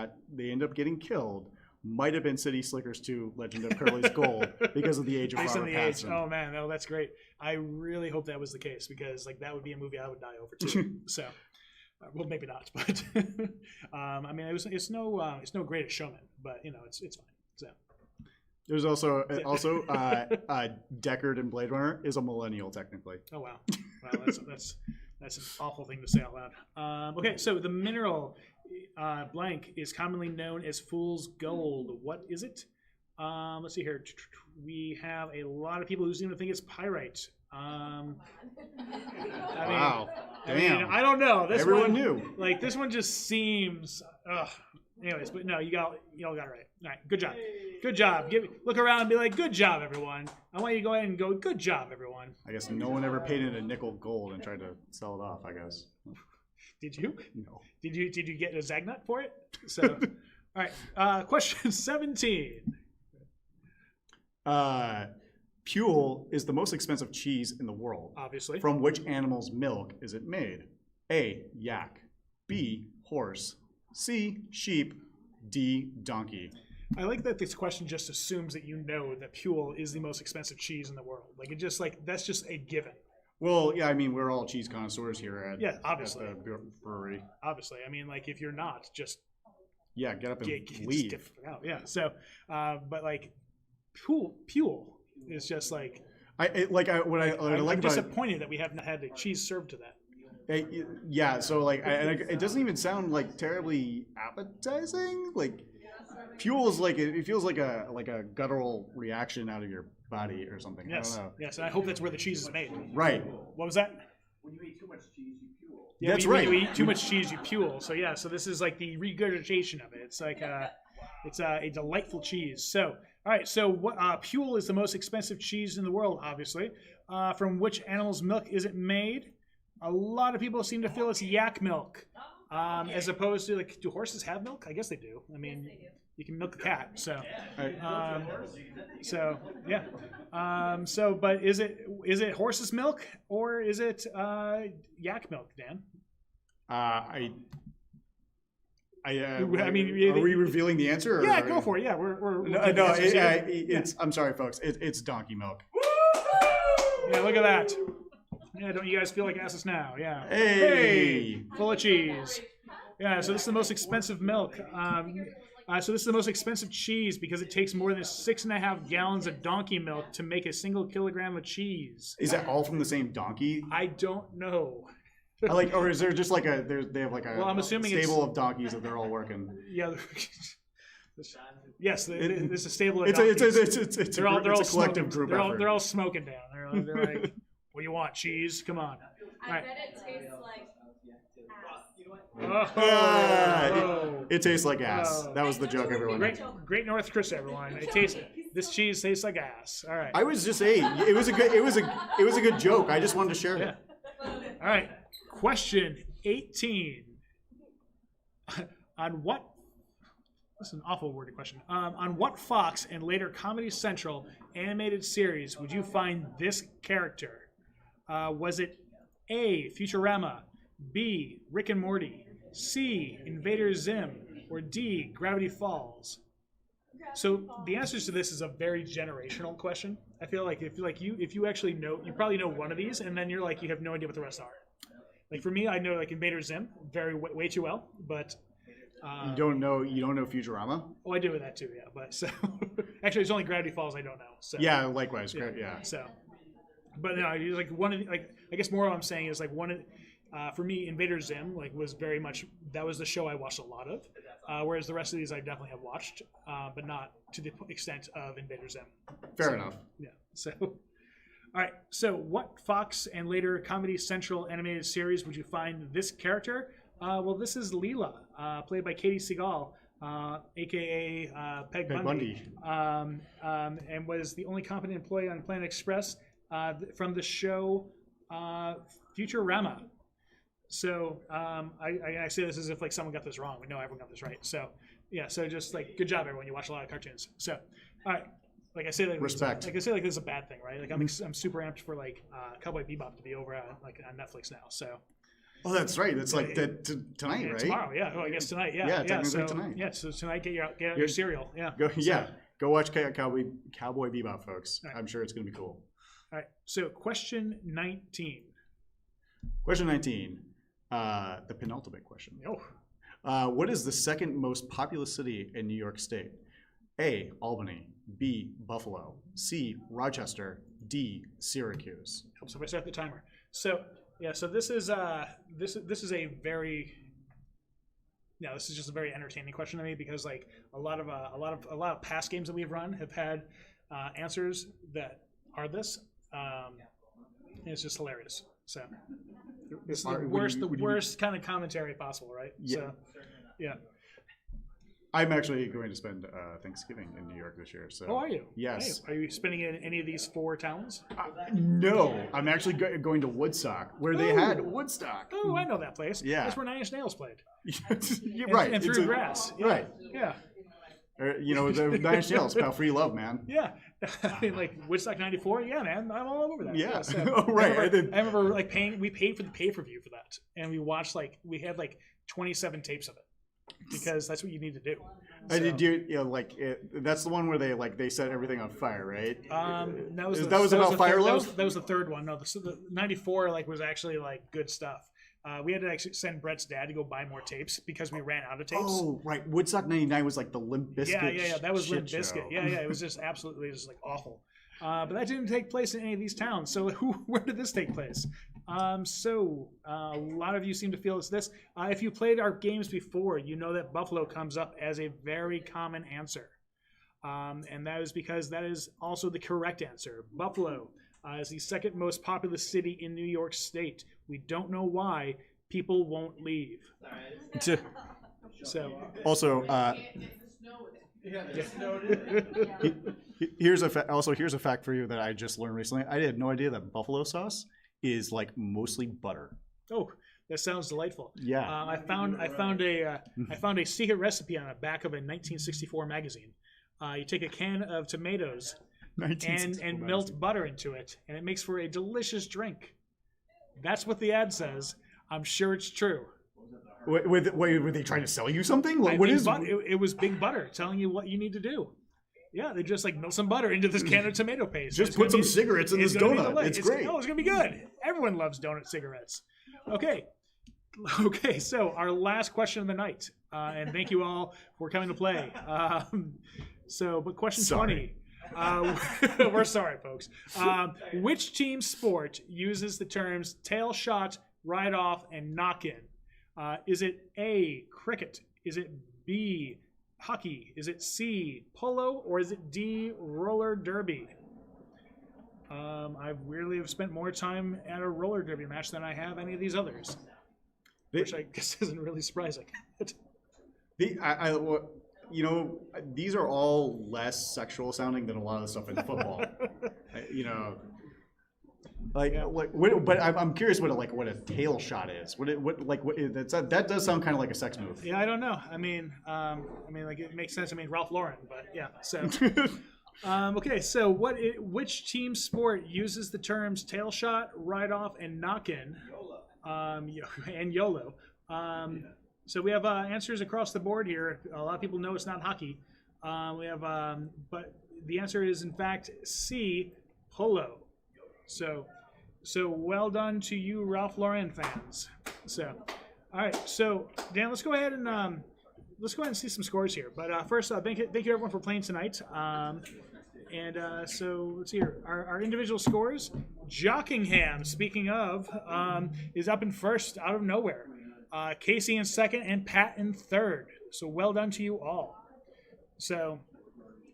B: ended up getting killed, might have been City Slickers 2, Legend of Curly's Gold, because of the age of Robert Pattinson.
A: Oh man, no, that's great. I really hope that was the case, because that would be a movie I would die over too. So, well, maybe not, but I mean, it's no Greatest Showman, but it's fine. So.
B: There's also Deckard in Blade Runner is a millennial technically.
A: Oh wow, that's an awful thing to say out loud. Okay, so the mineral blank is commonly known as fool's gold. What is it? Let's see here. We have a lot of people who seem to think it's pyrite.
B: Wow.
A: I mean, I don't know.
B: Everyone knew.
A: Like, this one just seems. Anyways, but no, y'all got it right. All right, good job. Good job. Look around and be like, good job, everyone. I want you to go ahead and go, good job, everyone.
B: I guess no one ever painted a nickel gold and tried to sell it off, I guess.
A: Did you?
B: No.
A: Did you get a Zagnut for it? So, all right. Question 17.
B: Pule is the most expensive cheese in the world.
A: Obviously.
B: From which animal's milk is it made? A, yak. B, horse. C, sheep. D, donkey.
A: I like that this question just assumes that you know that Pule is the most expensive cheese in the world. Like it just like that's just a given.
B: Well, yeah, I mean, we're all cheese connoisseurs here at,
A: obviously.
B: at the brewery.
A: Obviously, I mean, like if you're not, just
B: Yeah, get up and
A: just
B: leave.
A: get the fuck out. Yeah. So, but like Pule is just like
B: I like
A: I'm
B: about
A: disappointed that we have not had the cheese served to that.
B: yeah. So like, it doesn't even sound like terribly appetizing. Like, Pule is like it feels like a guttural reaction out of your body or something.
A: Yes.
B: I don't know.
A: Yes, and I hope that's where the cheese is made.
B: Right.
A: What was that?
D: When you eat too much cheese, you pule.
A: Yeah,
B: That's
A: when
B: right.
A: you eat too much cheese, you Pule. So yeah, so this is like the regurgitation of it. It's like it's a delightful cheese. So all right, so what Pule is the most expensive cheese in the world, obviously. From which animal's milk is it made? A lot of people seem to feel it's yak milk, as opposed to like, do horses have milk? I guess they do. I mean, you can milk a cat. So, so yeah. So, but is it horse's milk or is it yak milk, Dan?
B: I
A: I mean,
B: are we revealing the answer? Or
A: Yeah, go for it. Yeah, we're
B: No,
A: yeah.
B: it's. I'm sorry, folks. It's donkey milk.
A: Yeah, look at that. Yeah, don't you guys feel like asses now? Yeah.
B: Hey!
A: Full of cheese. Yeah, so this is the most expensive milk. So this is the most expensive cheese because it takes more than 6.5 gallons of donkey milk to make a single kilogram of cheese.
B: Is that all from the same donkey?
A: I don't know.
B: Or is there just like they have like a
A: Well, I'm assuming
B: stable of donkeys that they're all working?
A: Yeah. Yes, this is a stable of
B: It's
A: donkeys.
B: a
A: They're all
B: collective
A: smoking,
B: group
A: they're
B: effort.
A: all smoking down. They're like, what do you want? Cheese? Come on.
C: I
A: Right.
C: bet it tastes like ass.
B: It tastes like ass.
A: Oh.
B: That was the joke, everyone.
A: Great North Chris, everyone. This cheese tastes like ass. All right.
B: I was just saying it was a good joke. I just wanted to share it.
A: All right. Question 18. On what? This is an awful worded question. On what Fox and later Comedy Central animated series would you find this character? Was it A, Futurama, B, Rick and Morty, C, Invader Zim, or D, Gravity Falls? So the answers to this is a very generational question. I feel like if you actually know, you probably know one of these, and then you're like you have no idea what the rest are. Like for me, I know like Invader Zim way too well, but
B: You don't know Futurama?
A: oh, I do with that too, yeah. But so actually, it's only Gravity Falls I don't know. So
B: Yeah, likewise. Yeah.
A: So, but no, it's like one of the, like I guess more what I'm saying is like one of for me, Invader Zim like was very much that was the show I watched a lot of, whereas the rest of these I definitely have watched, but not to the extent of Invader Zim.
B: Fair enough.
A: Yeah. So, all right. So, what Fox and later Comedy Central animated series would you find this character? Well, this is Leela, played by Katie Seagal, aka Peg Bundy, and was the only competent employee on Planet Express from the show Futurama. So I say this as if like someone got this wrong. We know everyone got this right. So yeah. So just like good job, everyone. You watch a lot of cartoons. So all right. Like I say, like
B: Respect.
A: Like I say, like this is a bad thing, right? Like I'm super amped for like Cowboy Bebop to be over on Netflix now. So.
B: Oh, that's right. It's like tonight,
A: Yeah,
B: right?
A: tomorrow, yeah. Oh, I guess tonight, yeah.
B: Yeah, technically
A: so,
B: tonight.
A: Yeah, so tonight get out your cereal, yeah.
B: Go watch Cowboy Bebop, folks.
A: Right.
B: I'm sure it's going to be cool.
A: All right, so question 19.
B: Question 19, the penultimate question.
A: Oh,
B: What is the second most populous city in New York State? A, Albany, B, Buffalo, C, Rochester, D, Syracuse.
A: helps if I start the timer. So yeah, so this is this is a very this is just a very entertaining question to me because like a lot of past games that we've run have had answers that are this. And it's just hilarious. So this is the worst kind of commentary possible, right?
B: Yeah.
A: So yeah.
B: I'm actually going to spend Thanksgiving in New York this year. So.
A: Oh, are you?
B: Yes.
A: Hey, are you spending it in any of these 4 towns?
B: No, I'm actually going to Woodstock, where they had Woodstock.
A: Oh, I know that place.
B: Yeah.
A: That's where Nine Inch Nails played.
B: Right.
A: And through grass. Yeah.
B: Right.
A: Yeah.
B: Or, you know, the Nine Inch Nails, about free love, man.
A: Yeah, I mean, like Woodstock '94. Yeah, man, I'm all over that.
B: Yeah.
A: So,
B: Oh, right.
A: I remember like we paid for the pay-per-view for that, and we watched we had like 27 tapes of it because that's what you need to do.
B: I did that's the one where they set everything on fire, right?
A: That was
B: about Fire Love?
A: That was the third one. No, the '94 was actually good stuff. We had to actually send Brett's dad to go buy more tapes because we ran out of tapes.
B: Oh, right. Woodstock '99 was like the Limp Bizkit.
A: Yeah. That was Limp Bizkit.
B: Show.
A: Yeah. It was just absolutely awful. But that didn't take place in any of these towns. So where did this take place? A lot of you seem to feel it's this. If you played our games before, you know that Buffalo comes up as a very common answer. And that is because that is also the correct answer. Buffalo is the second most populous city in New York State. We don't know why people won't leave. So
B: Also, here's a fact for you that I just learned recently. I had no idea that buffalo sauce is mostly butter.
A: oh, that sounds delightful.
B: Yeah.
A: I found a secret recipe on the back of a 1964 magazine. You take a can of tomatoes and melt butter into it, and it makes for a delicious drink. That's what the ad says. I'm sure it's true.
B: Were they trying to sell you something? Like,
A: It was Big Butter telling you what you need to do. Yeah, they just melt some butter into this can of tomato paste.
B: Just put some cigarettes in this donut. It's great.
A: Oh, it's gonna be good. Everyone loves donut cigarettes. Okay, so our last question of the night, and thank you all for coming to play. But question 20. We're sorry, folks. Which team sport uses the terms tail shot, ride off, and knock in? Is it A, cricket? Is it B, hockey? Is it C, polo? Or is it D, roller derby? I weirdly have spent more time at a roller derby match than I have any of these others, which I guess isn't really surprising.
B: These are all less sexual sounding than a lot of the stuff in football. But I'm curious what a tail shot is. That does sound kind of like a sex move.
A: Yeah, I don't know. I mean, it makes sense. I mean, Ralph Lauren, but yeah. So, okay. So, which team sport uses the terms tail shot, ride off, and knock in? And YOLO. So we have answers across the board here. A lot of people know it's not hockey. We have, but the answer is in fact C, polo. So well done to you, Ralph Lauren fans. So, all right. So Dan, let's go ahead and see some scores here. But first, thank you everyone for playing tonight. So let's see here. Our individual scores. Jockingham, speaking of, is up in first out of nowhere. Casey in second and Pat in third. So well done to you all. So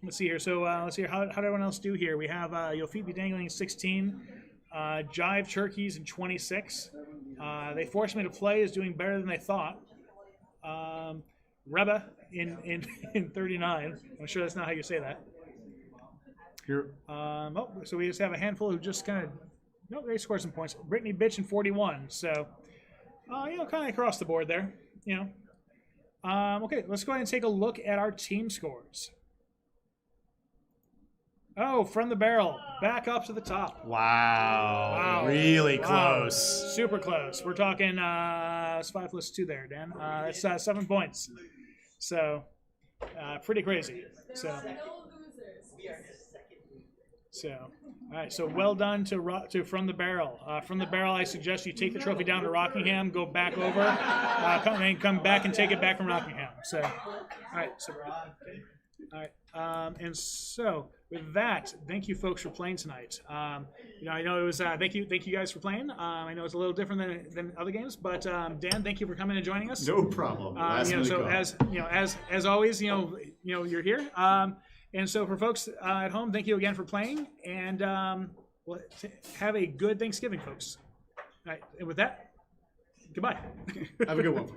A: let's see here. So let's see here. How did everyone else do here? We have Your Feet Be Dangling in 16. Jive Turkeys in 26. They Forced Me to Play is doing better than they thought. Reba in 39. I'm sure that's not how you say that.
B: Here.
A: So we just have a handful who just kind of, they scored some points. Brittany Bitch in 41. So, kind of across the board there, Okay, let's go ahead and take a look at our team scores. Oh, from the barrel, back up to the top.
B: Wow. Really close.
A: Super close. We're talking, it's 5 plus 2 there, Dan. It's 7 points. So, pretty crazy. So, all right. So well done to From the Barrel. From the Barrel, I suggest you take the trophy down to Rockingham, go back over, come back and take it back from Rockingham. So, all right. So, all right. And so with that, thank you folks for playing tonight. I know it was thank you guys for playing. I know it's a little different than other games, but Dan, thank you for coming and joining us.
B: No problem.
A: As always, you're here. And so for folks at home, thank you again for playing, and have a good Thanksgiving, folks. All right, and with that, goodbye.
B: Have a good one.